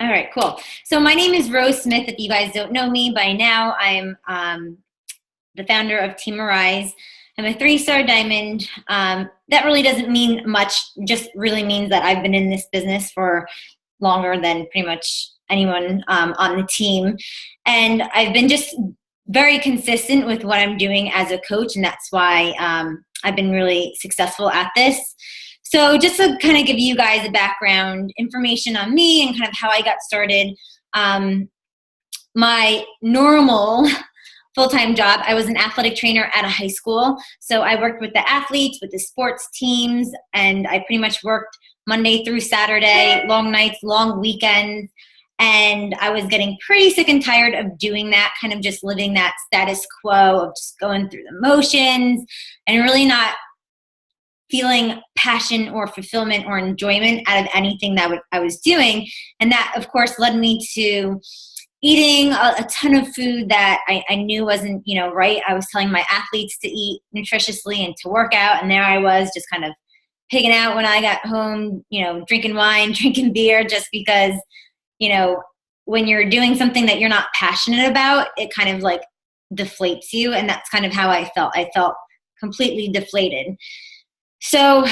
All right, cool. So my name is Rose Smith. If you guys don't know me by now, I'm the founder of Team Arise. I'm a three-star diamond. That really doesn't mean much, just really means that I've been in this business for longer than pretty much anyone on the team. And I've been just very consistent with what I'm doing as a coach, and that's why I've been really successful at this. So just to kind of give you guys a background information on me and kind of how I got started, my normal full-time job, I was an athletic trainer at a high school. So I worked with the athletes, with the sports teams, and I pretty much worked Monday through Saturday, long nights, long weekends. And I was getting pretty sick and tired of doing that, kind of just living that status quo of just going through the motions and really not feeling passion or fulfillment or enjoyment out of anything that I was doing. And that, of course, led me to eating a ton of food that I knew wasn't, right. I was telling my athletes to eat nutritiously and to work out. And there I was just kind of pigging out when I got home, drinking wine, drinking beer, just because, when you're doing something that you're not passionate about, it kind of like deflates you. And that's kind of how I felt. I felt completely deflated. So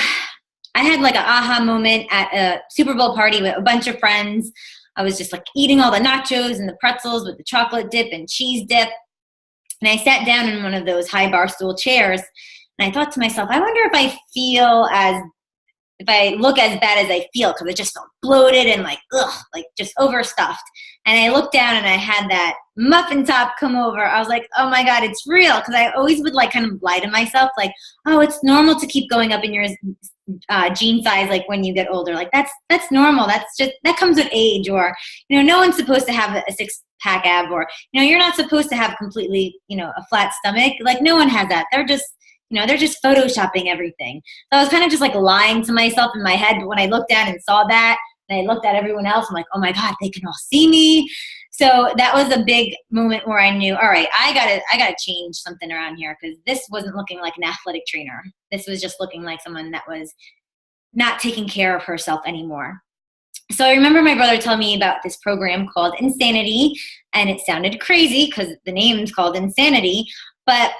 I had like an aha moment at a Super Bowl party with a bunch of friends. I was just like eating all the nachos and the pretzels with the chocolate dip and cheese dip. And I sat down in one of those high bar stool chairs and I thought to myself, I wonder if I look as bad as I feel, because I just felt bloated and like just overstuffed. And I looked down and I had that muffin top come over. I was like, oh my God, it's real. Because I always would like kind of lie to myself, like, oh, it's normal to keep going up in your jean size, like when you get older. Like that's normal. That comes with age. Or, no one's supposed to have a six-pack ab, or, you're not supposed to have completely, a flat stomach. Like no one has that. They're just photoshopping everything. So I was kind of just like lying to myself in my head. But when I looked down and saw that, and I looked at everyone else, I'm like, oh my God, they can all see me. So that was a big moment where I knew, all right, I gotta change something around here, because this wasn't looking like an athletic trainer. This was just looking like someone that was not taking care of herself anymore. So I remember my brother telling me about this program called Insanity, and it sounded crazy because the name's called Insanity, but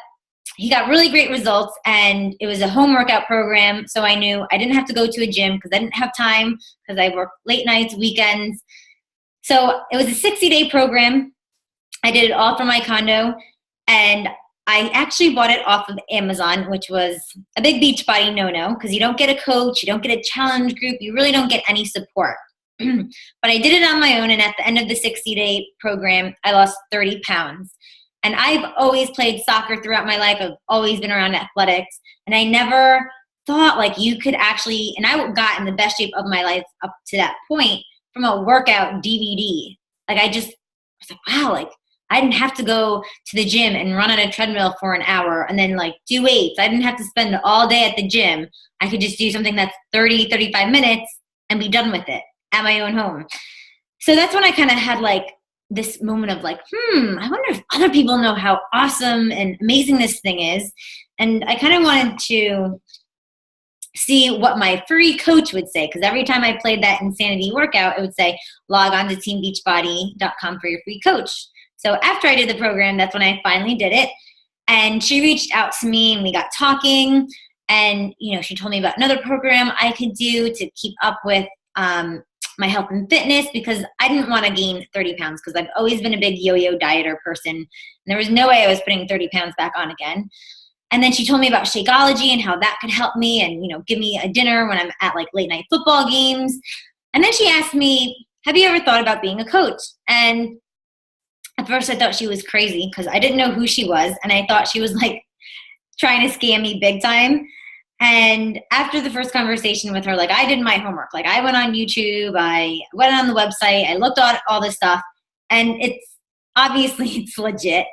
he got really great results, and it was a home workout program. So I knew I didn't have to go to a gym because I didn't have time, because I worked late nights, weekends. So it was a 60-day program. I did it all from my condo, and I actually bought it off of Amazon, which was a big Beachbody no-no, because you don't get a coach, you don't get a challenge group, you really don't get any support. But I did it on my own, and at the end of the 60-day program, I lost 30 pounds. And I've always played soccer throughout my life. I've always been around athletics. And I never thought like you could actually, and I got in the best shape of my life up to that point from a workout DVD. Like I was like, wow, like I didn't have to go to the gym and run on a treadmill for an hour and then like do weights. I didn't have to spend all day at the gym. I could just do something that's 30, 35 minutes and be done with it at my own home. So that's when I kind of had like this moment of like, I wonder if other people know how awesome and amazing this thing is. And I kind of wanted to see what my free coach would say, because every time I played that Insanity workout, it would say, log on to teambeachbody.com for your free coach. So after I did the program, that's when I finally did it. And she reached out to me and we got talking. And, she told me about another program I could do to keep up with my health and fitness, because I didn't want to gain 30 pounds because I've always been a big yo-yo dieter person. And there was no way I was putting 30 pounds back on again. And then she told me about Shakeology and how that could help me and, give me a dinner when I'm at like late night football games. And then she asked me, have you ever thought about being a coach? And at first I thought she was crazy because I didn't know who she was. And I thought she was like trying to scam me big time. And after the first conversation with her, like I did my homework. Like I went on YouTube, I went on the website, I looked at all this stuff, and it's legit.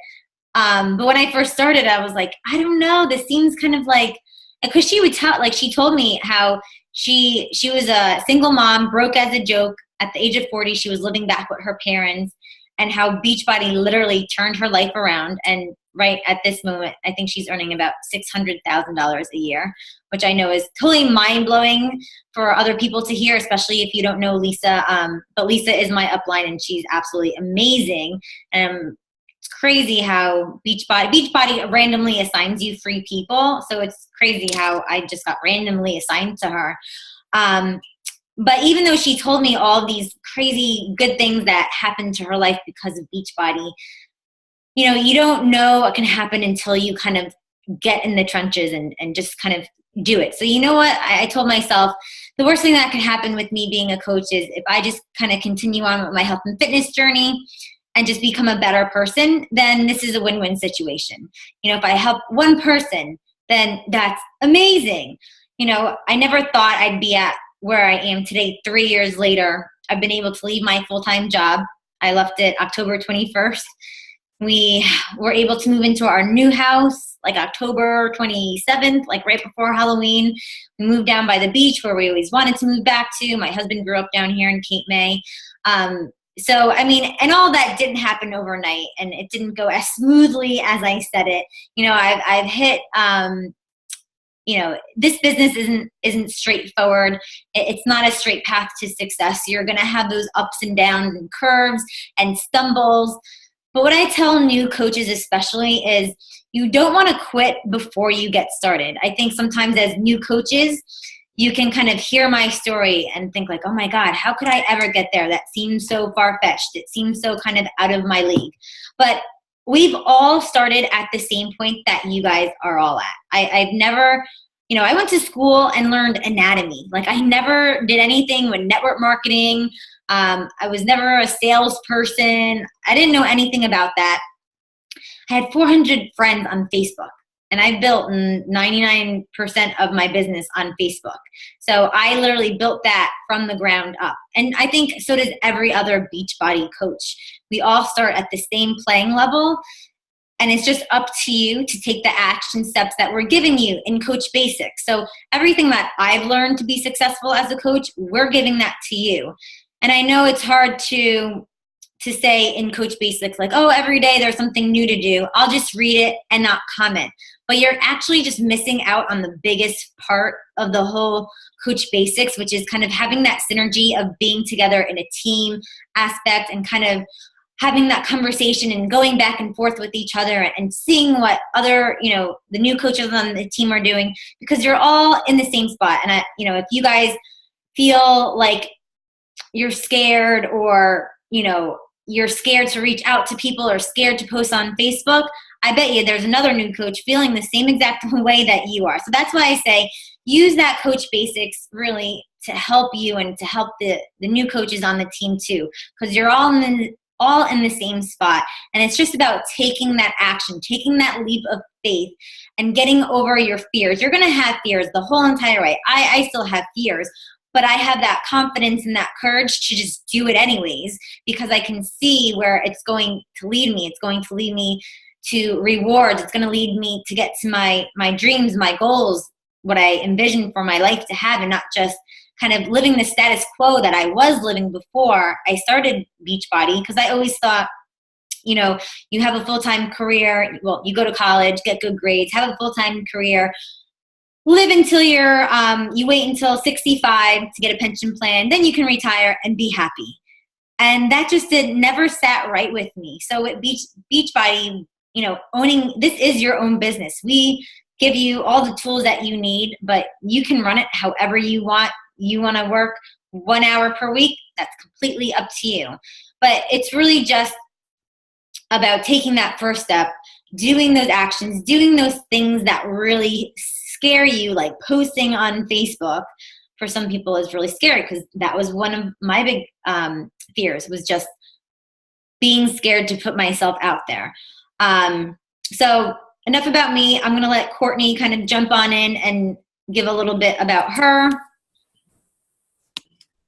But when I first started, I was like, I don't know, this seems kind of like, because she told me how she was a single mom, broke as a joke. At the age of 40, she was living back with her parents, and how Beachbody literally turned her life around. And right at this moment, I think she's earning about $600,000 a year, which I know is totally mind-blowing for other people to hear, especially if you don't know Lisa. But Lisa is my upline, and she's absolutely amazing. It's crazy how Beachbody randomly assigns you free people. So it's crazy how I just got randomly assigned to her. But even though she told me all these crazy good things that happened to her life because of Beachbody, you know, you don't know what can happen until you kind of get in the trenches and just kind of do it. So you know what? I told myself the worst thing that could happen with me being a coach is if I just kind of continue on with my health and fitness journey and just become a better person, then this is a win-win situation. You know, if I help one person, then that's amazing. You know, I never thought I'd be at where I am today. 3 years later, I've been able to leave my full-time job. I left it October 21st. We were able to move into our new house like October 27th, like right before Halloween. We moved down by the beach where we always wanted to move back to. My husband grew up down here in Cape May. So, I mean, and all that didn't happen overnight, and it didn't go as smoothly as I said it. You know, I've hit, you know, this business isn't straightforward. It's not a straight path to success. You're going to have those ups and downs and curves and stumbles. But what I tell new coaches especially is you don't want to quit before you get started. I think sometimes as new coaches, you can kind of hear my story and think like, oh my God, how could I ever get there? That seems so far-fetched. It seems so kind of out of my league. But we've all started at the same point that you guys are all at. I've never, you know, I went to school and learned anatomy. Like I never did anything with network marketing. I was never a salesperson. I didn't know anything about that. I had 400 friends on Facebook, and I built 99% of my business on Facebook. So I literally built that from the ground up. And I think so does every other Beachbody coach. We all start at the same playing level, and it's just up to you to take the action steps that we're giving you in Coach Basics. So everything that I've learned to be successful as a coach, we're giving that to you. And I know it's hard to say in Coach Basics, like, oh, every day there's something new to do. I'll just read it and not comment. But you're actually just missing out on the biggest part of the whole Coach Basics, which is kind of having that synergy of being together in a team aspect and kind of having that conversation and going back and forth with each other and seeing what other, you know, the new coaches on the team are doing, because you're all in the same spot. And you know, if you guys feel like you're scared, or, you know, you're scared to reach out to people or scared to post on Facebook, I bet you there's another new coach feeling the same exact way that you are. So that's why I say use that Coach Basics really to help you and to help the new coaches on the team too, because you're all in the same spot. And it's just about taking that action, taking that leap of faith and getting over your fears. You're going to have fears the whole entire way. I still have fears, but I have that confidence and that courage to just do it anyways, because I can see where it's going to lead me. It's going to lead me to rewards. It's going to lead me to get to my dreams, my goals, what I envision for my life to have, and not just kind of living the status quo that I was living before I started Beachbody. Because I always thought, you know, you have a full-time career, well, you go to college, get good grades, have a full-time career, live until you wait until 65 to get a pension plan, then you can retire and be happy. And that just never sat right with me. So at Beachbody, you know, this is your own business. We give you all the tools that you need, but you can run it however you want. You want to work 1 hour per week, that's completely up to you. But it's really just about taking that first step, doing those actions, doing those things that really scare you, like posting on Facebook. For some people is really scary, because that was one of my big fears, was just being scared to put myself out there. So enough about me. I'm going to let Courtney kind of jump on in and give a little bit about her.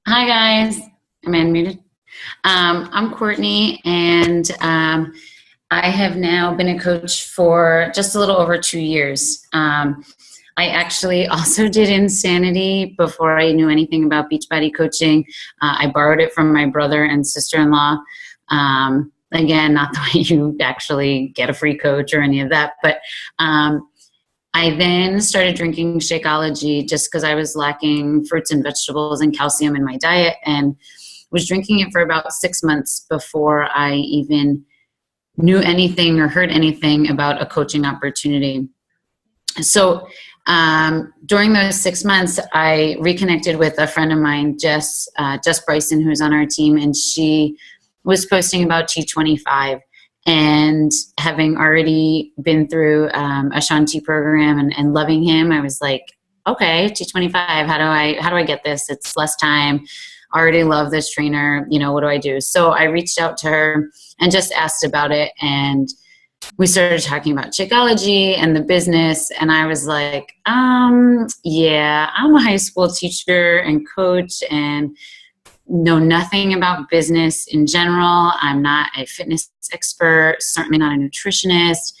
Hi guys, I'm unmuted. I'm Courtney, and I have now been a coach for just a little over 2 years. I actually also did Insanity before I knew anything about Beachbody coaching. I borrowed it from my brother and sister-in-law. Again, not the way you actually get a free coach or any of that. But I then started drinking Shakeology just because I was lacking fruits and vegetables and calcium in my diet, and was drinking it for about 6 months before I even knew anything or heard anything about a coaching opportunity. So during those 6 months, I reconnected with a friend of mine, Jess Bryson, who's on our team, and she was posting about T25. And having already been through a Shaun T program and loving him, I was like, okay, T25, how do I get this? It's less time. I already love this trainer. What do I do? So I reached out to her and just asked about it. And we started talking about Shakeology and the business. And I was like, yeah, I'm a high school teacher and coach and know nothing about business in general. I'm not a fitness expert, certainly not a nutritionist.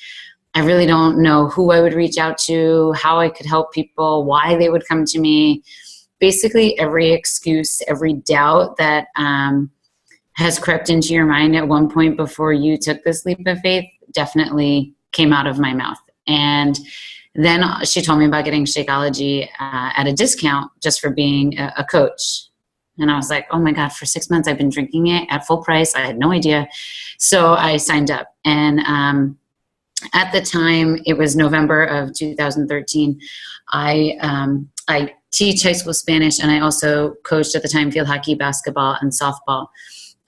I really don't know who I would reach out to, how I could help people, why they would come to me. Basically, every excuse, every doubt that has crept into your mind at one point before you took this leap of faith definitely came out of my mouth. And then she told me about getting Shakeology at a discount just for being a coach. And I was like, oh my God, for 6 months I've been drinking it at full price. I had no idea. So I signed up. And at the time, it was November of 2013. I teach high school Spanish, and I also coached at the time field hockey, basketball, and softball.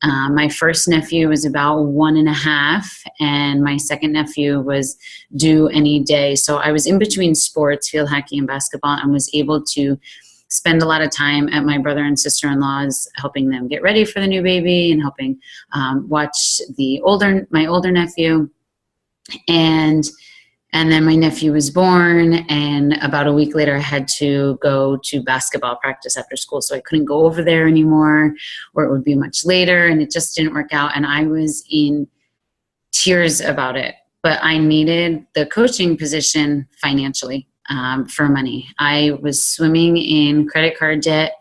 My first nephew was about 1.5, and my second nephew was due any day. So I was in between sports, field hockey and basketball, and was able to spend a lot of time at my brother and sister-in-law's, helping them get ready for the new baby and helping watch my older nephew. And then my nephew was born, and about a week later I had to go to basketball practice after school. So I couldn't go over there anymore, or it would be much later, and it just didn't work out. And I was in tears about it, but I needed the coaching position financially. For money. I was swimming in credit card debt.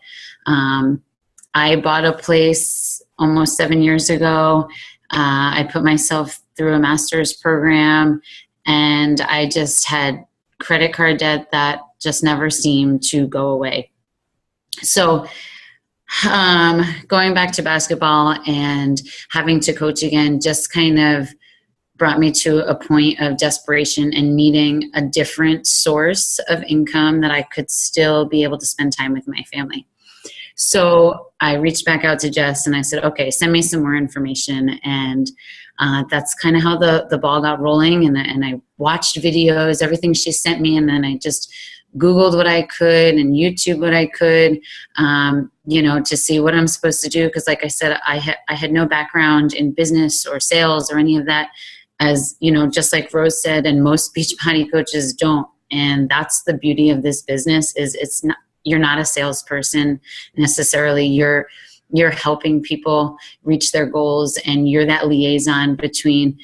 I bought a place almost 7 years ago. I put myself through a master's program, and I just had credit card debt that just never seemed to go away. So going back to basketball and having to coach again just kind of brought me to a point of desperation and needing a different source of income that I could still be able to spend time with my family. So I reached back out to Jess and I said, okay, send me some more information. And that's kind of how the ball got rolling. And I watched videos, everything she sent me. And then I just Googled what I could and YouTube what I could, to see what I'm supposed to do. Because like I said, I had no background in business or sales or any of that. As just like Rose said, and most Beachbody coaches don't. And that's the beauty of this business is you're not a salesperson necessarily. You're helping people reach their goals, and you're that liaison between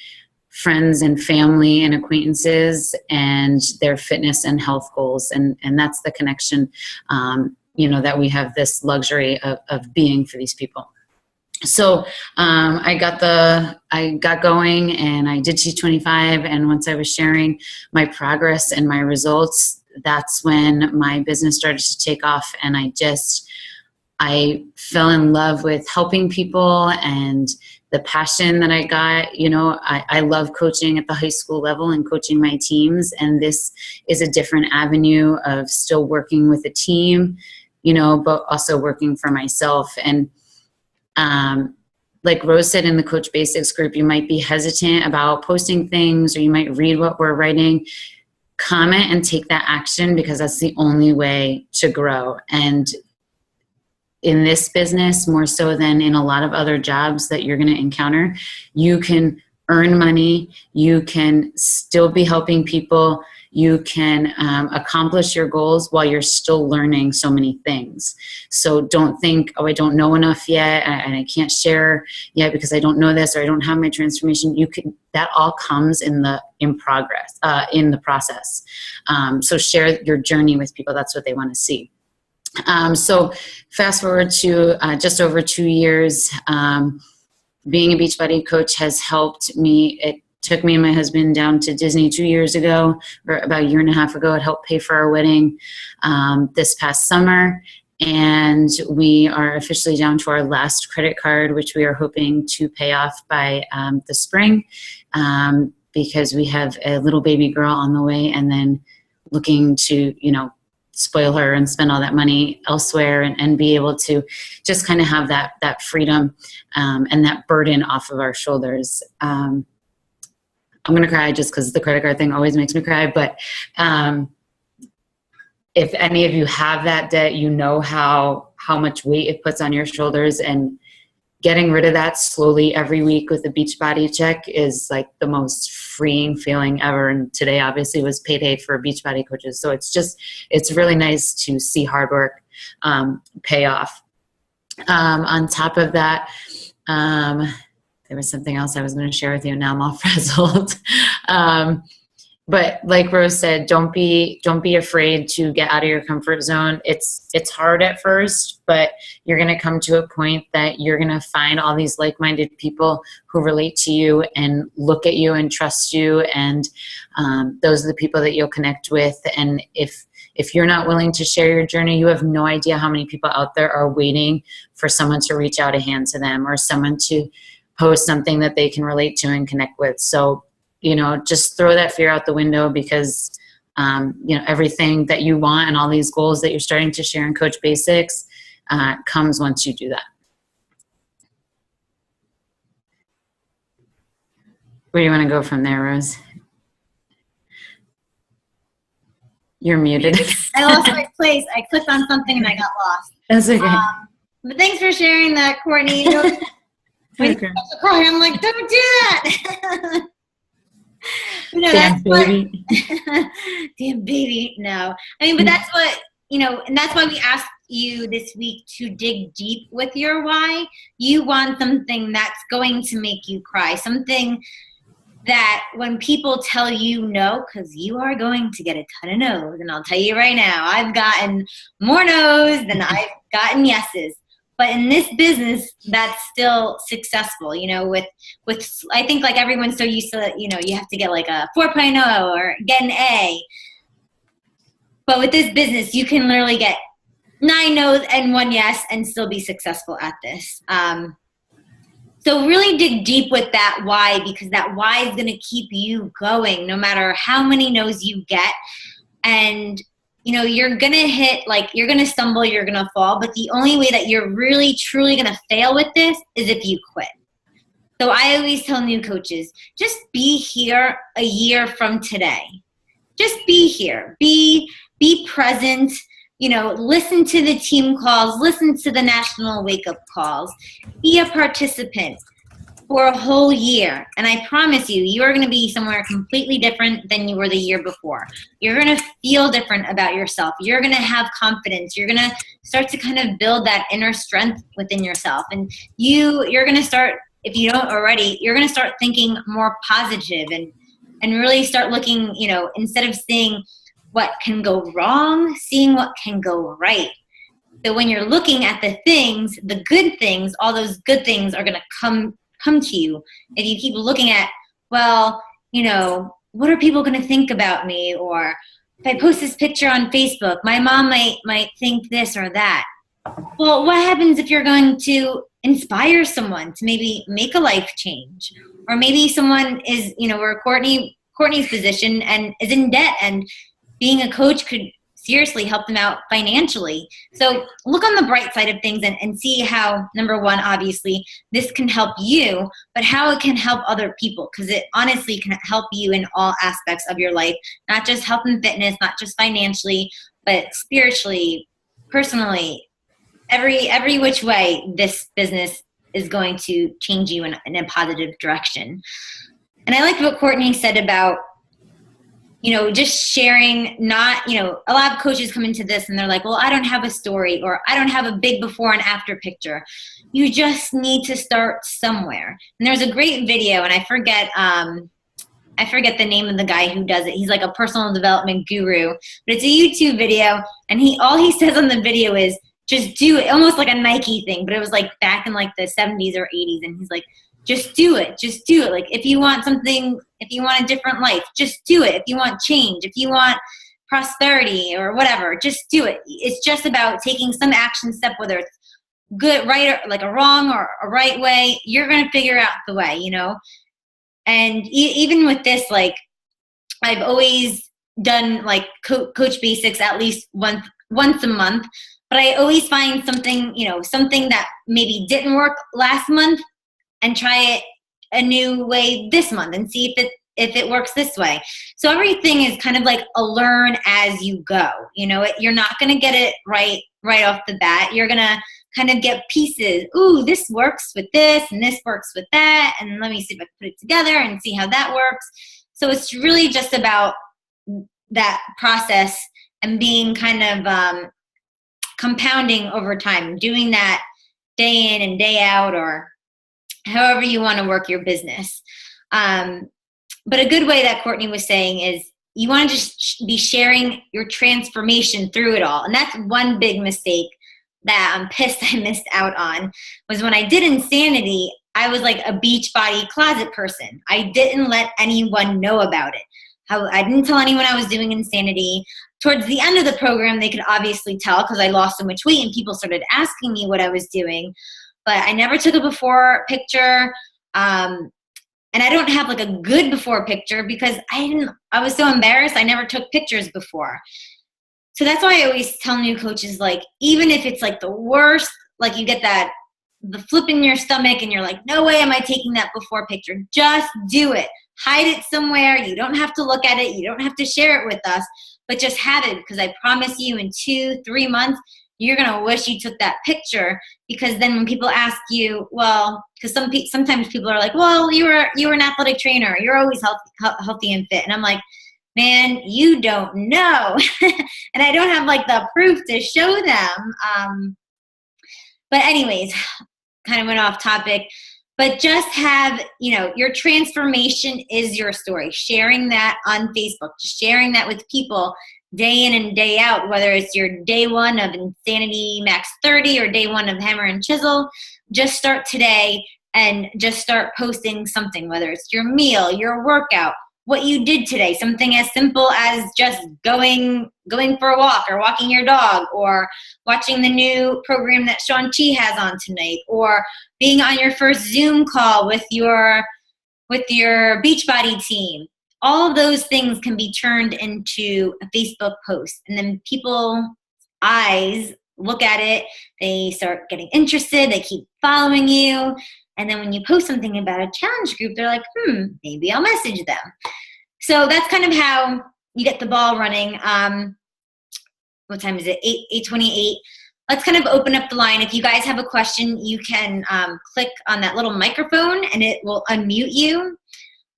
friends and family and acquaintances and their fitness and health goals. And that's the connection, that we have this luxury of being for these people. So I got going and I did T25, and once I was sharing my progress and my results, that's when my business started to take off, and I fell in love with helping people and the passion that I got. I love coaching at the high school level and coaching my teams, and this is a different avenue of still working with a team, but also working for myself. And like Rose said, in the Coach Basics group, you might be hesitant about posting things, or you might read what we're writing. Comment and take that action, because that's the only way to grow. And in this business, more so than in a lot of other jobs that you're going to encounter, you can earn money, you can still be helping people, you can accomplish your goals while you're still learning so many things. So don't think, oh, I don't know enough yet, and I can't share yet because I don't know this, or I don't have my transformation. That all comes in the process. So share your journey with people. That's what they want to see. So fast forward to just over 2 years. being a Beachbody coach has helped me. It took me and my husband down to Disney 2 years ago, or about a year and a half ago. It helped pay for our wedding this past summer. And we are officially down to our last credit card, which we are hoping to pay off by the spring, because we have a little baby girl on the way, and then looking to, spoil her and spend all that money elsewhere, and be able to just kind of have that freedom and that burden off of our shoulders. I'm going to cry just because the credit card thing always makes me cry. But if any of you have that debt, you know how much weight it puts on your shoulders, and getting rid of that slowly every week with a Beachbody check is like the most freeing feeling ever. And today obviously was payday for Beachbody coaches. So it's really nice to see hard work pay off. On top of that, there was something else I was going to share with you. Now I'm all frazzled. But like Rose said, don't be afraid to get out of your comfort zone. It's hard at first, but you're going to come to a point that you're going to find all these like-minded people who relate to you and look at you and trust you. And those are the people that you'll connect with. And if you're not willing to share your journey, you have no idea how many people out there are waiting for someone to reach out a hand to them, or someone to post something that they can relate to and connect with. So, just throw that fear out the window, because, everything that you want and all these goals that you're starting to share in Coach Basics comes once you do that. Where do you want to go from there, Rose? You're muted. I lost my place. I clicked on something and I got lost. That's okay. But thanks for sharing that, Courtney. When you cry, I'm like, don't do that. Damn baby. Damn baby. No. But that's what, and that's why we asked you this week to dig deep with your why. You want something that's going to make you cry, something that when people tell you no, because you are going to get a ton of no's, and I'll tell you right now, I've gotten more no's than I've gotten yeses. But in this business, that's still successful, with I think like everyone's so used to, you have to get like a 4.0 or get an A. But with this business, you can literally get 9 no's and 1 yes and still be successful at this. So really dig deep with that why, because that why is going to keep you going no matter how many no's you get. And you're going to hit, you're going to stumble, you're going to fall, but the only way that you're really, truly going to fail with this is if you quit. So I always tell new coaches, just be here a year from today. Just be here. Be present. Listen to the team calls, listen to the national wake-up calls. Be a participant for a whole year. And I promise you, you are going to be somewhere completely different than you were the year before. You're going to feel different about yourself. You're going to have confidence. You're going to start to kind of build that inner strength within yourself. And you're going to start, if you don't already, you're going to start thinking more positive and really start looking, instead of seeing what can go wrong, seeing what can go right. So when you're looking at the things, the good things, all those good things are going to come to you. If you keep looking at, well, what are people going to think about me? Or if I post this picture on Facebook, my mom might think this or that. Well, what happens if you're going to inspire someone to maybe make a life change? Or maybe someone is, where Courtney's position and is in debt, and being a coach could seriously help them out financially. So look on the bright side of things and see how, number one, obviously, this can help you, but how it can help other people, because it honestly can help you in all aspects of your life, not just health and fitness, not just financially, but spiritually, personally, every which way. This business is going to change you in a positive direction. And I like what Courtney said about, just sharing, not, a lot of coaches come into this and they're like, well, I don't have a story, or I don't have a big before and after picture. You just need to start somewhere. And there's a great video, and I forget the name of the guy who does it. He's like a personal development guru, but it's a YouTube video, and all he says on the video is just do it, almost like a Nike thing, but it was like back in like the 70s or 80s. And he's like, just do it. Just do it. Like if you want something, if you want a different life, just do it. If you want change, if you want prosperity or whatever, just do it. It's just about taking some action step, whether it's good, right, or like a wrong or a right way. You're going to figure out the way, you know? And even with this, like I've always done like coach basics at least once a month, but I always find something, you know, something that maybe didn't work last month and try it a new way this month and see if it works this way. So everything is kind of like a learn as you go. You know, you're not going to get it right off the bat. You're going to kind of get pieces. Ooh, this works with this and this works with that. And let me see if I can put it together and see how that works. So it's really just about that process and being kind of compounding over time, doing that day in and day out, or however you want to work your business. But a good way that Courtney was saying is you want to just be sharing your transformation through it all. And that's one big mistake that I'm pissed I missed out on, was when I did Insanity, I was like a Beachbody closet person. I didn't let anyone know about it. I didn't tell anyone I was doing Insanity. Towards the end of the program, they could obviously tell because I lost so much weight and people started asking me what I was doing. But I never took a before picture. And I don't have like a good before picture because I was so embarrassed. I never took pictures before. So that's why I always tell new coaches, like, even if it's like the worst, like you get the flip in your stomach and you're like, no way am I taking that before picture. Just do it. Hide it somewhere. You don't have to look at it. You don't have to share it with us, but just have it, because I promise you in 2-3 months, you're going to wish you took that picture. Because then when people ask you, well, because sometimes people are like, well, you were an athletic trainer. You're always healthy and fit. And I'm like, man, you don't know. And I don't have like the proof to show them. But anyways, kind of went off topic. But just have, you know, your transformation is your story. Sharing that on Facebook, just sharing that with people day in and day out, whether it's your day one of Insanity Max 30 or day one of Hammer and Chisel. Just start today and just start posting something, whether it's your meal, your workout, what you did today, something as simple as just going for a walk or walking your dog, or watching the new program that Shaun Chi has on tonight, or being on your first Zoom call with your Beachbody team. All of those things can be turned into a Facebook post, and then people's eyes look at it, they start getting interested, they keep following you. And then when you post something about a challenge group, they're like, maybe I'll message them. So that's kind of how you get the ball running. What time is it? 8:28. Let's kind of open up the line. If you guys have a question, you can click on that little microphone and it will unmute you.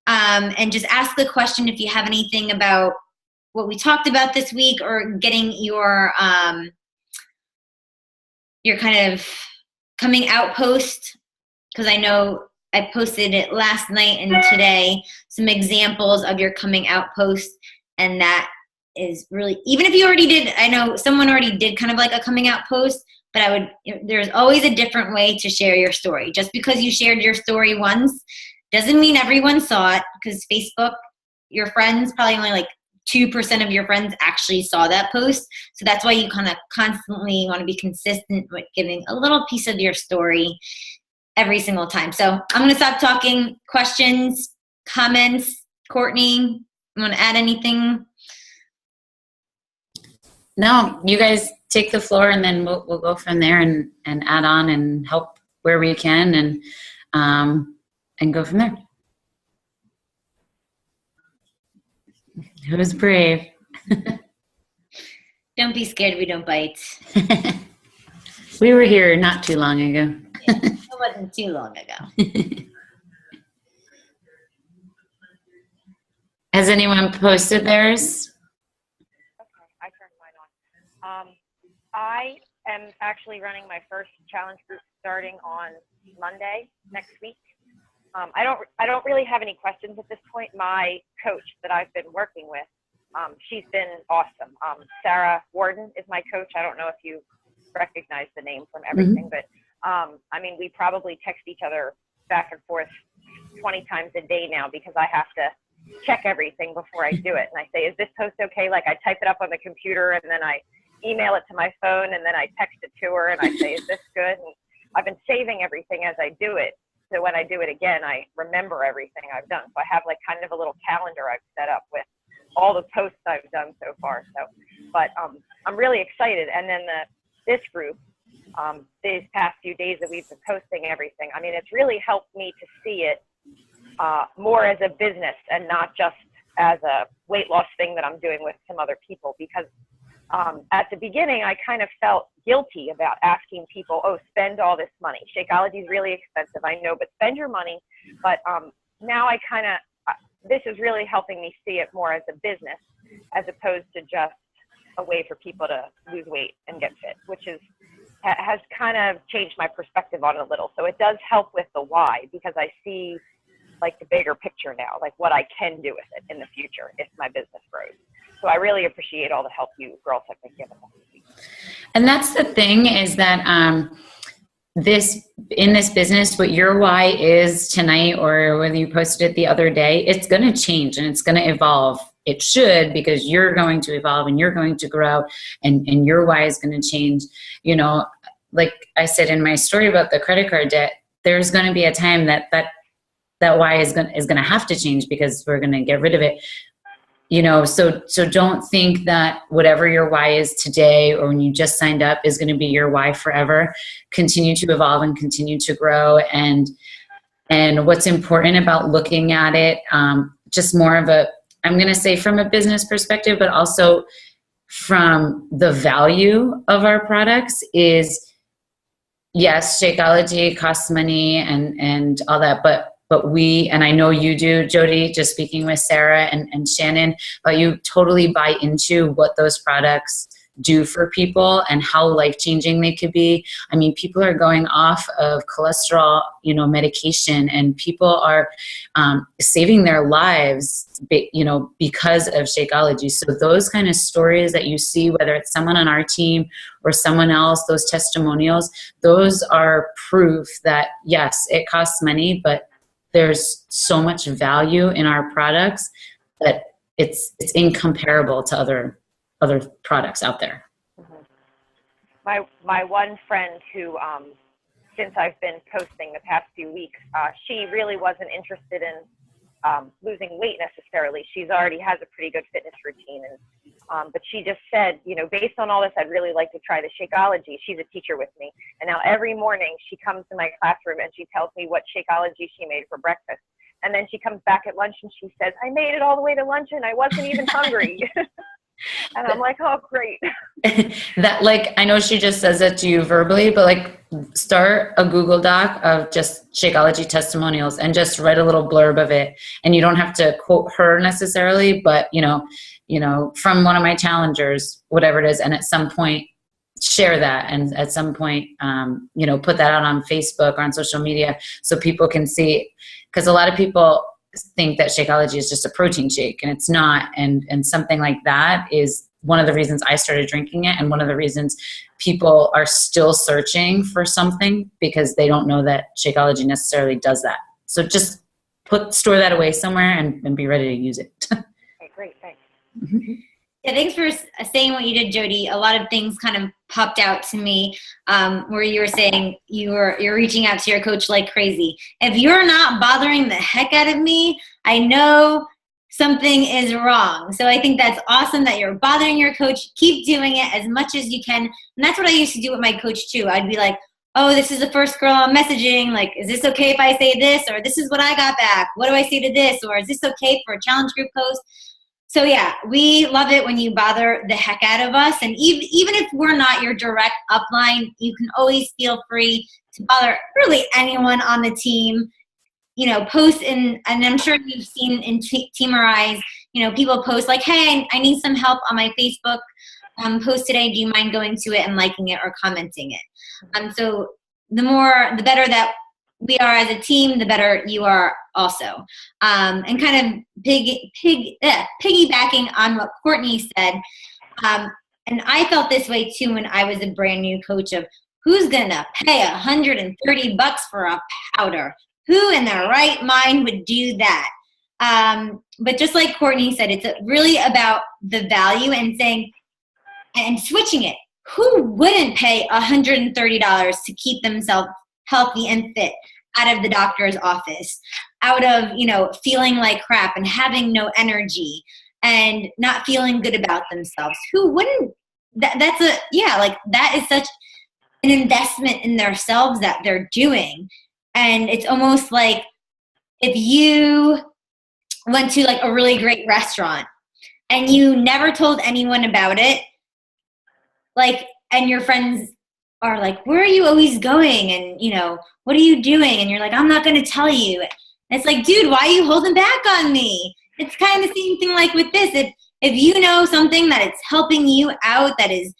And just ask the question if you have anything about what we talked about this week, or getting your kind of coming out post. Because I know I posted it last night and today, some examples of your coming out post. And that is really, even if you already did, I know someone already did kind of like a coming out post, but there's always a different way to share your story. Just because you shared your story once doesn't mean everyone saw it, because Facebook, your friends, probably only like 2% of your friends actually saw that post. So that's why you kind of constantly want to be consistent with giving a little piece of your story every single time. So I'm going to stop talking. Questions, comments? Courtney, you want to add anything? No, you guys take the floor, and then we'll go from there and add on and help where we can, and go from there. Who's brave? Don't be scared we don't bite. We were here not too long ago. Yeah, it wasn't too long ago. Has anyone posted theirs? Okay, I turned mine on. I am actually running my first challenge group starting on Monday next week. I don't really have any questions at this point. My coach that I've been working with, she's been awesome. Sarah Warden is my coach. I don't know if you recognize the name from everything, but I mean, we probably text each other back and forth 20 times a day now because I have to check everything before I do it. And I say, is this post okay? Like I type it up on the computer and then I email it to my phone and then I text it to her and I say, is this good? And I've been saving everything as I do it. So when I do it again, I remember everything I've done. So I have like kind of a little calendar I've set up with all the posts I've done so far. So, but I'm really excited. And then this group, these past few days that we've been posting everything, I mean, it's really helped me to see it more as a business and not just as a weight loss thing that I'm doing with some other people. Because at the beginning, I kind of felt guilty about asking people, oh, spend all this money. Shakeology is really expensive, I know, but spend your money. But now I kind of, this is really helping me see it more as a business as opposed to just a way for people to lose weight and get fit, which has kind of changed my perspective on it a little. So it does help with the why, because I see like the bigger picture now, like what I can do with it in the future if my business grows. So I really appreciate all the help you girls have been giving us. And that's the thing is that in this business, what your why is tonight or whether you posted it the other day, it's going to change and it's going to evolve. It should, because you're going to evolve and you're going to grow and your why is going to change. You know, like I said in my story about the credit card debt, there's going to be a time that why is going to have to change because we're going to get rid of it. You know, so don't think that whatever your why is today or when you just signed up is going to be your why forever. Continue to evolve and continue to grow. And what's important about looking at it, just more of a, I'm going to say from a business perspective, but also from the value of our products is, yes, Shakeology costs money and all that, but we, and I know you do, Jody, just speaking with Sarah and Shannon, but you totally buy into what those products do for people and how life-changing they could be. I mean, people are going off of cholesterol, medication, and people are saving their lives, because of Shakeology. So those kind of stories that you see, whether it's someone on our team or someone else, those testimonials, those are proof that yes, it costs money, but there's so much value in our products that it's incomparable to other products out there. Mm-hmm. My one friend who, since I've been posting the past few weeks, she really wasn't interested in losing weight necessarily. She's already has a pretty good fitness routine, and but she just said, based on all this, I'd really like to try the Shakeology. She's a teacher with me, and now every morning she comes to my classroom and she tells me what Shakeology she made for breakfast. And then she comes back at lunch and she says, I made it all the way to lunch and I wasn't even hungry. And I'm like, oh, great. That, like, I know she just says it to you verbally, but like start a Google Doc of just Shakeology testimonials and just write a little blurb of it. And you don't have to quote her necessarily, but from one of my challengers, whatever it is. And at some point share that. And at some point, put that out on Facebook or on social media so people can see, because a lot of people think that Shakeology is just a protein shake, and it's not. And something like that is one of the reasons I started drinking it, and one of the reasons people are still searching for something, because they don't know that Shakeology necessarily does that. So just store that away somewhere and be ready to use it. Okay, great, thanks. Mm-hmm. Yeah, thanks for saying what you did, Jody. A lot of things kind of popped out to me where you were saying you're reaching out to your coach like crazy. If you're not bothering the heck out of me, I know something is wrong. So I think that's awesome that you're bothering your coach. Keep doing it as much as you can. And that's what I used to do with my coach too. I'd be like, oh, this is the first girl I'm messaging. Like, is this okay if I say this? Or this is what I got back. What do I say to this? Or is this okay for a challenge group post? So yeah, we love it when you bother the heck out of us. And even if we're not your direct upline, you can always feel free to bother really anyone on the team. Post and I'm sure you've seen in Teamerize, people post like, hey, I need some help on my Facebook post today. Do you mind going to it and liking it or commenting it? So the better that we are as a team, the better you are also. And kind of piggybacking on what Courtney said, and I felt this way too when I was a brand new coach of who's gonna pay $130 for a powder. Who in their right mind would do that? But just like Courtney said, it's really about the value and saying, and switching it. Who wouldn't pay $130 to keep themselves healthy and fit out of the doctor's office, out of, feeling like crap and having no energy and not feeling good about themselves? Who wouldn't? That is such an investment in themselves that they're doing. And it's almost like if you went to like a really great restaurant and you never told anyone about it, like, and your friends are like, where are you always going? And, what are you doing? And you're like, I'm not going to tell you. And it's like, dude, why are you holding back on me? It's kind of the same thing like with this. If you know something that it's helping you out, that is,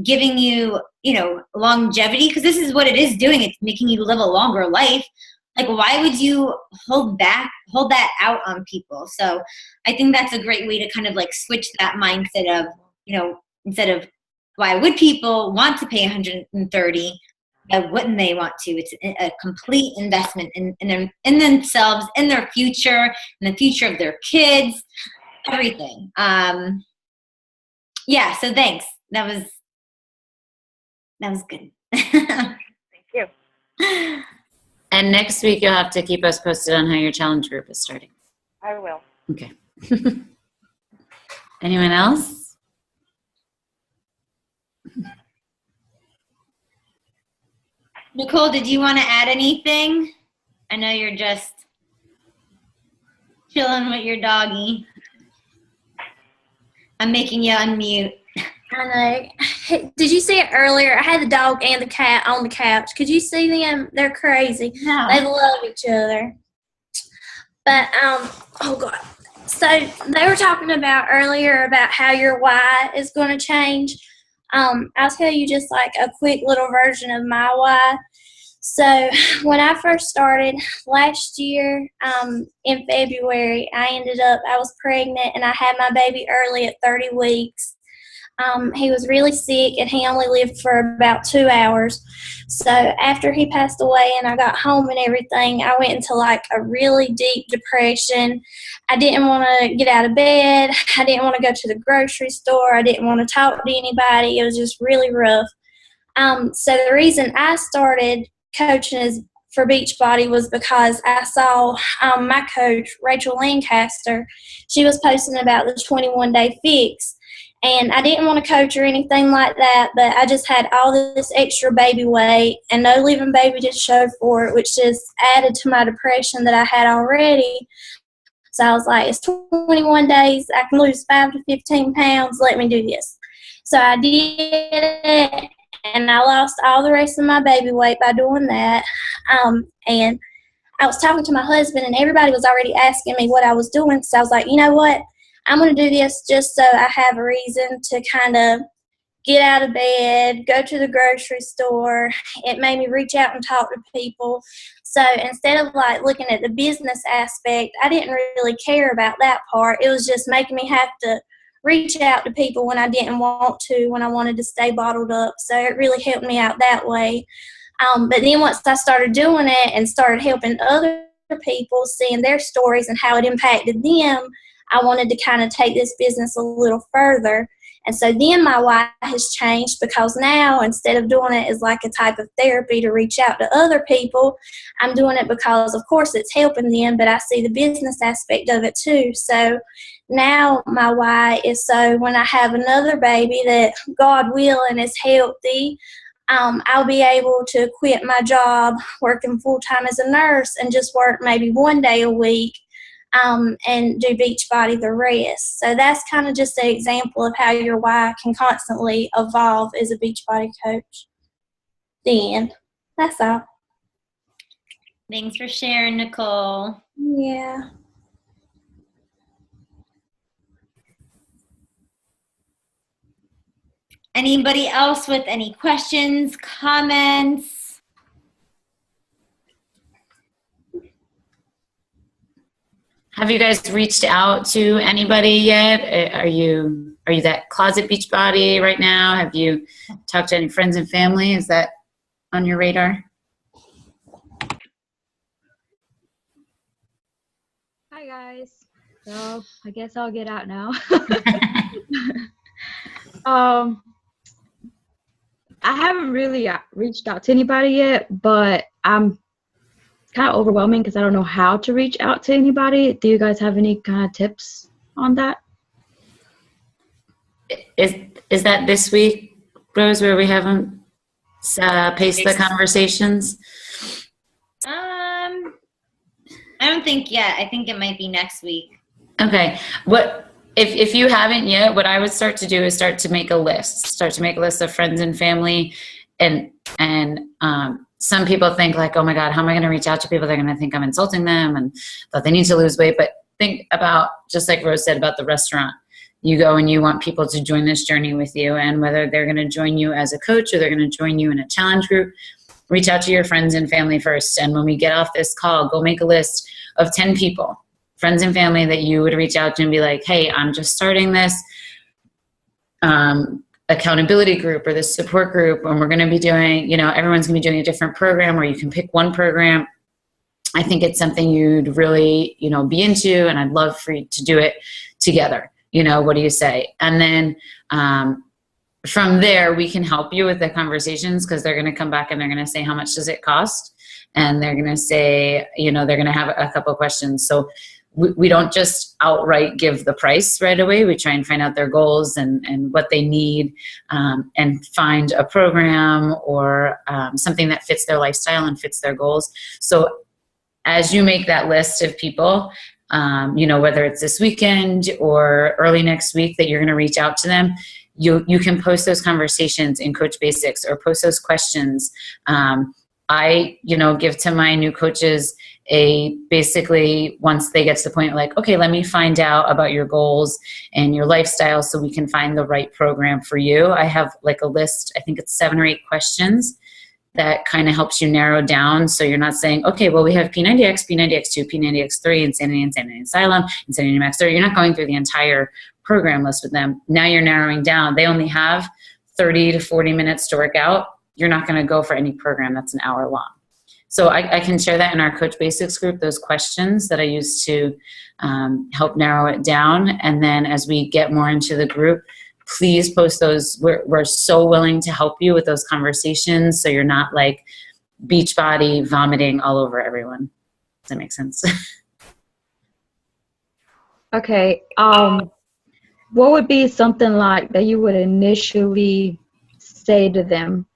giving you, longevity, because this is what it is doing. It's making you live a longer life. Like, why would you hold that out on people? So I think that's a great way to kind of like switch that mindset of, instead of why would people want to pay $130? Why wouldn't they want to? It's a complete investment in themselves, in their future, in the future of their kids, everything. Yeah, so thanks. That was good. Thank you. And next week, you'll have to keep us posted on how your challenge group is starting. I will. Okay. Anyone else? Nicole, did you want to add anything? I know you're just chilling with your doggy. I'm making you unmute. I know. Did you see it earlier? I had the dog and the cat on the couch. Could you see them? They're crazy. No. They love each other. But, oh God. So they were talking about earlier about how your why is going to change. I'll tell you just like a quick little version of my why. So when I first started last year in February, I was pregnant and I had my baby early at 30 weeks. He was really sick and he only lived for about 2 hours. So after he passed away and I got home and everything, I went into like a really deep depression. I didn't want to get out of bed. I didn't want to go to the grocery store. I didn't want to talk to anybody. It was just really rough. So the reason I started coaching for Beachbody was because I saw my coach, Rachel Lancaster. She was posting about the 21-day fix. And I didn't want to coach or anything like that, but I just had all this extra baby weight and no living baby to show for it, which just added to my depression that I had already. So I was like, it's 21 days. I can lose 5 to 15 pounds. Let me do this. So I did it, and I lost all the rest of my baby weight by doing that. And I was talking to my husband, and everybody was already asking me what I was doing. So I was like, you know what? I'm going to do this just so I have a reason to kind of get out of bed, go to the grocery store. It made me reach out and talk to people. So instead of like looking at the business aspect, I didn't really care about that part. It was just making me have to reach out to people when I didn't want to, when I wanted to stay bottled up. So it really helped me out that way. But then once I started doing it and started helping other people, seeing their stories and how it impacted them, I wanted to kind of take this business a little further. And so then my why has changed, because now instead of doing it as like a type of therapy to reach out to other people, I'm doing it because, of course, it's helping them, but I see the business aspect of it too. So now my why is so when I have another baby that, God willing, is healthy, I'll be able to quit my job working full-time as a nurse and just work maybe 1 day a week. And do Beachbody the rest. So that's kind of just an example of how your why can constantly evolve as a Beachbody coach. The end. That's all. Thanks for sharing, Nicole. Yeah. Anybody else with any questions, comments? Have you guys reached out to anybody yet? Are you that Closet Beachbody right now? Have you talked to any friends and family? Is that on your radar? Hi guys. So I guess I'll get out now. I haven't really reached out to anybody yet, but I'm kind of overwhelming because I don't know how to reach out to anybody. Do you guys have any kind of tips on that? Is that this week, Rose, where we haven't paced the conversations? I don't think yet. I think it might be next week. Okay. What if you haven't yet, what I would start to do is start to make a list of friends and family, and some people think like, oh my God, how am I going to reach out to people? They're going to think I'm insulting them and that they need to lose weight. But think about, just like Rose said about the restaurant, you go and you want people to join this journey with you, and whether they're going to join you as a coach or they're going to join you in a challenge group, reach out to your friends and family first. And when we get off this call, go make a list of 10 people, friends and family, that you would reach out to and be like, hey, I'm just starting this accountability group or this support group, and we're going to be doing, everyone's going to be doing a different program, or you can pick one program. I think it's something you'd really, be into, and I'd love for you to do it together. What do you say? And then from there, we can help you with the conversations, because they're going to come back and they're going to say, how much does it cost? And they're going to say, they're going to have a couple of questions. So we don't just outright give the price right away. We try and find out their goals and what they need, and find a program or something that fits their lifestyle and fits their goals. So as you make that list of people, whether it's this weekend or early next week that you're going to reach out to them, you can post those conversations in Coach Basics or post those questions. I give to my new coaches basically once they get to the point like, okay, let me find out about your goals and your lifestyle so we can find the right program for you. I have like a list, I think it's 7 or 8 questions that kind of helps you narrow down. So you're not saying, okay, well, we have P90X, P90X2, P90X3, Insanity Asylum, Insanity Max 30. You're not going through the entire program list with them. Now you're narrowing down. They only have 30 to 40 minutes to work out. You're not going to go for any program that's an hour long. So I can share that in our Coach Basics group, those questions that I use to help narrow it down. And then as we get more into the group, please post those. We're so willing to help you with those conversations, so you're not like Beachbody vomiting all over everyone. Does that make sense? Okay. What would be something like that you would initially say to them?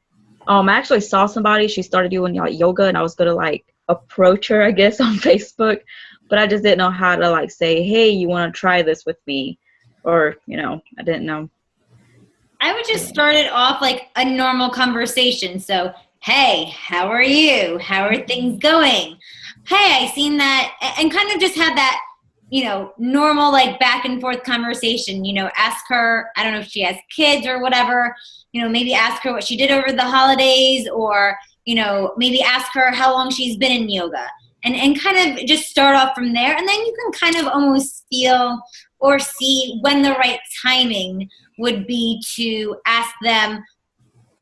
I actually saw somebody, she started doing like yoga, and I was going to like approach her, I guess, on Facebook, but I just didn't know how to like say, hey, you want to try this with me? Or, I didn't know. I would just start it off like a normal conversation. So, hey, how are you? How are things going? Hey, I seen that, and kind of just have that, normal like back and forth conversation. Ask her, I don't know if she has kids or whatever, maybe ask her what she did over the holidays, or, maybe ask her how long she's been in yoga, and kind of just start off from there. And then you can kind of almost feel or see when the right timing would be to ask them,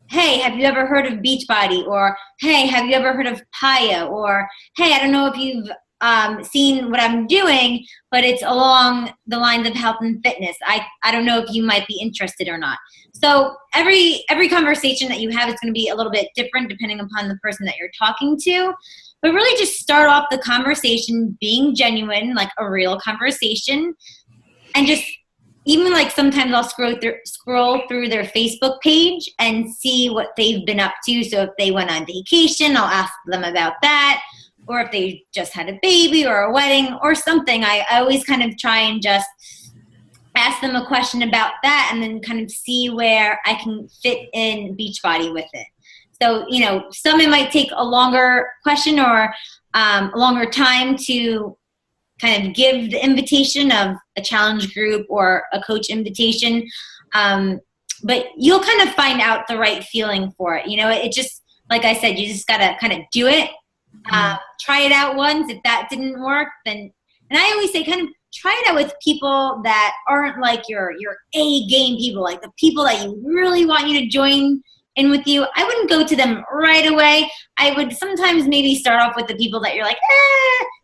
hey, have you ever heard of Beachbody? Or, hey, have you ever heard of Paya? Or, hey, I don't know if you've seen what I'm doing, but it's along the lines of health and fitness. I don't know if you might be interested or not. So every conversation that you have is going to be a little bit different depending upon the person that you're talking to. But really just start off the conversation being genuine, like a real conversation. And just even like sometimes I'll scroll through their Facebook page and see what they've been up to. So if they went on vacation, I'll ask them about that. Or if they just had a baby or a wedding or something, I always kind of try and just ask them a question about that, and then kind of see where I can fit in Beachbody with it. So, some it might take a longer question or a longer time to kind of give the invitation of a challenge group or a coach invitation. But you'll kind of find out the right feeling for it. It just, like I said, you just got to kind of do it. Try it out once. If that didn't work, then, and I always say kind of try it out with people that aren't like your A game people, like the people that you really want you to join in with you, I wouldn't go to them right away. I would sometimes maybe start off with the people that you're like,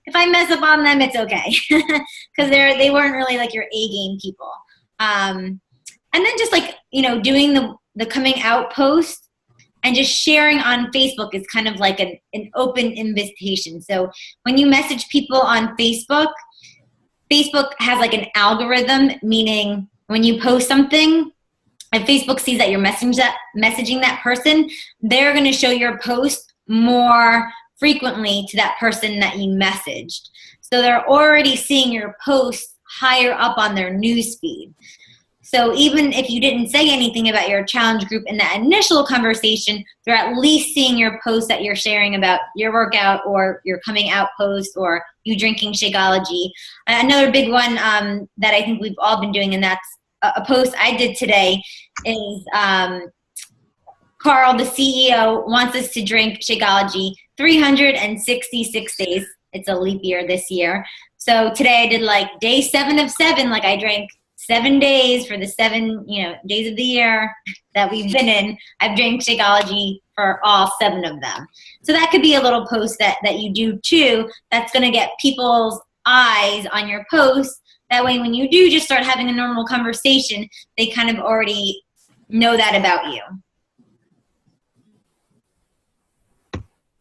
if I mess up on them, it's okay. Because they weren't really like your A-game people. And then just like, doing the coming out post and just sharing on Facebook is kind of like an open invitation. So when you message people on Facebook has like an algorithm, meaning when you post something, if Facebook sees that you're messaging that person, they're going to show your post more frequently to that person that you messaged. So they're already seeing your post higher up on their news feed. So even if you didn't say anything about your challenge group in that initial conversation, they're at least seeing your post that you're sharing about your workout or your coming out post or you drinking Shakeology. Another big one that I think we've all been doing, and that's a post I did today, is Carl, the CEO, wants us to drink Shakeology 366 days. It's a leap year this year. So today I did like day 7 of 7, like I drank 7 days for the 7 days of the year that we've been in. I've drank Shakeology for all 7 of them. So that could be a little post that you do too, that's going to get people's eyes on your post. That way when you do just start having a normal conversation, they kind of already know that about you.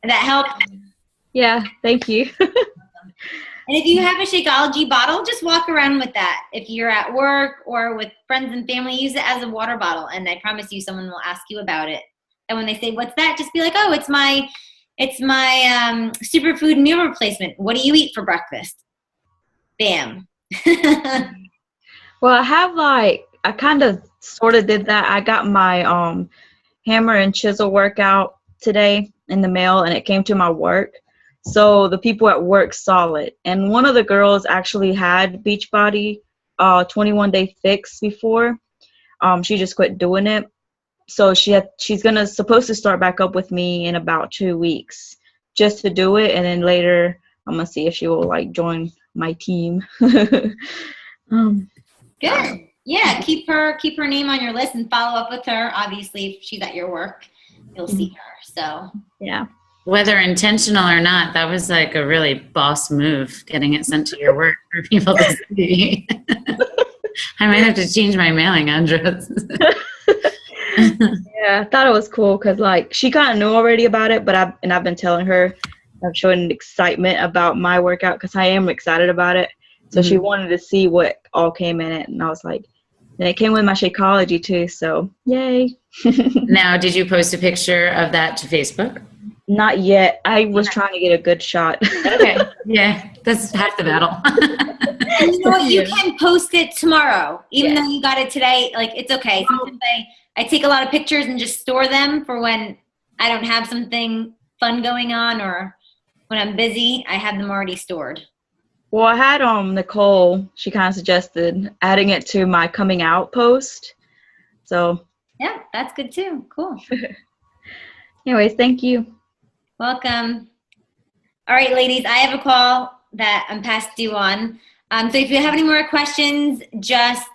Did that help? Yeah, thank you. And if you have a Shakeology bottle, just walk around with that. If you're at work or with friends and family, use it as a water bottle. And I promise you someone will ask you about it. And when they say, what's that? Just be like, oh, it's my superfood meal replacement. What do you eat for breakfast? Bam. Well, I kind of sort of did that. I got my hammer and chisel workout today in the mail, and it came to my work. So the people at work saw it. And one of the girls actually had Beachbody 21-day fix before. She just quit doing it. So she's supposed to start back up with me in about 2 weeks just to do it. And then later I'm going to see if she will join my team. Good. Yeah. Keep her name on your list and follow up with her. Obviously, if she's at your work, you'll see her. So yeah. Whether intentional or not, that was like a really boss move, getting it sent to your work for people to see. I might have to change my mailing address. Yeah, I thought it was cool because she kind of knew already about it, but I've been telling her, I'm showing excitement about my workout because I am excited about it. So she wanted to see what all came in it, and I was like, and it came with my Shakeology too, so yay. Now, did you post a picture of that to Facebook? Not yet. I was trying to get a good shot. Okay. Yeah, that's half the battle. And you know what? You can post it tomorrow, even though you got it today. It's okay. Sometimes I take a lot of pictures and just store them for when I don't have something fun going on or when I'm busy. I have them already stored. Well, I had Nicole. She kind of suggested adding it to my coming out post. So yeah, that's good too. Cool. Anyways, thank you. Welcome. All right, ladies, I have a call that I'm past due on. So if you have any more questions, just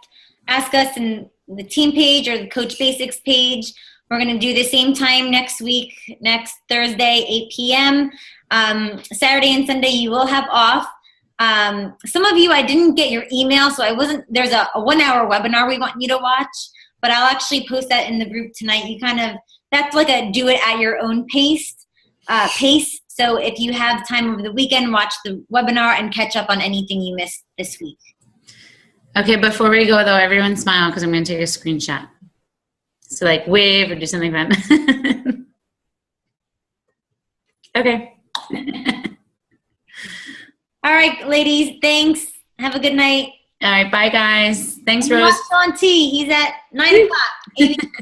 ask us in the team page or the Coach Basics page. We're going to do the same time next week, next Thursday, 8 p.m. Saturday and Sunday you will have off. Some of you, I didn't get your email, so there's a 1-hour webinar we want you to watch, but I'll actually post that in the group tonight. That's like a do it at your own pace. So if you have time over the weekend, watch the webinar and catch up on anything you missed this week. Okay, before we go though, everyone smile because I'm going to take a screenshot. So wave or do something fun. Okay. All right, ladies, thanks. Have a good night. All right, bye guys. Thanks, and Rose. Watch Sean T. He's at 9 o'clock.